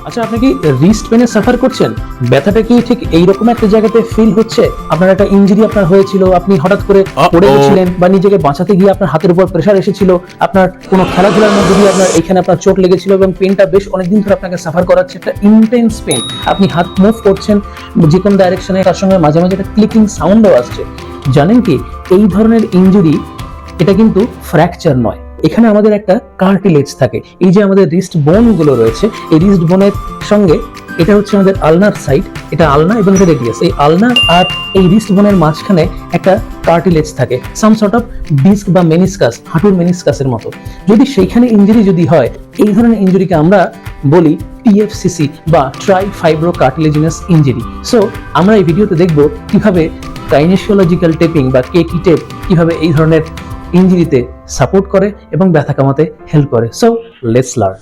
আচ্ছা, আপনি কি রিস্ট পেনে সাফার করছেন? ব্যথাটা কি ঠিক এইরকম একটা জায়গাতে ফিল হচ্ছে? আপনার একটা ইনজুরি আপনার হয়েছিল, আপনি হঠাৎ করে পড়ে গেছিলেন বা নিজেকে বাঁচাতে গিয়ে আপনার হাতের উপর প্রেসার এসেছিল, আপনার কোনো খেলাধুলার মধ্যে দিয়ে আপনার এখানে আপনার চোট লেগেছিল এবং পেনটা বেশ অনেকদিন ধরে আপনাকে সাফার করাচ্ছে, একটা ইন্টেন্স পেন। আপনি হাত মুভ করছেন যে কোনো ডাইরেকশনে, তার সঙ্গে মাঝে মাঝে একটা ক্লিকিং সাউন্ডও আসছে। জানেন কি, এই ধরনের ইনজুরি এটা কিন্তু ফ্র্যাকচার নয়, এখানে আমাদের একটা কার্টিলেজ থাকে। এই যে আমাদের রিস্ট বোন গুলো রয়েছে, এই রিস্ট বোনের সঙ্গে এটা হচ্ছে আমাদের আলনার সাইড, এটা আলনা এবং এটা রেডিয়াস। এই আলনার আর এই রিস্ট বোনের মাঝখানে একটা কার্টিলেজ থাকে, সাম সর্ট অফ ডিস্ক বা মেনিসকাস, হাঁটুর মেনিসকাসের মতো। যদি সেইখানে ইনজুরি যদি হয়, এই ধরনের ইনজুরিকে আমরা বলি টিএফসিসি বা try fibro cartilaginous injury. So আমরা এই ভিডিওতে দেখব কিভাবে কাইনেসিওলজিক্যাল টেপিং বা কেটি টেপ কিভাবে এই ধরনের ইনজুরিতে সাপোর্ট করে এবং ব্যথা কমাতে হেল্প করে। So let's learn.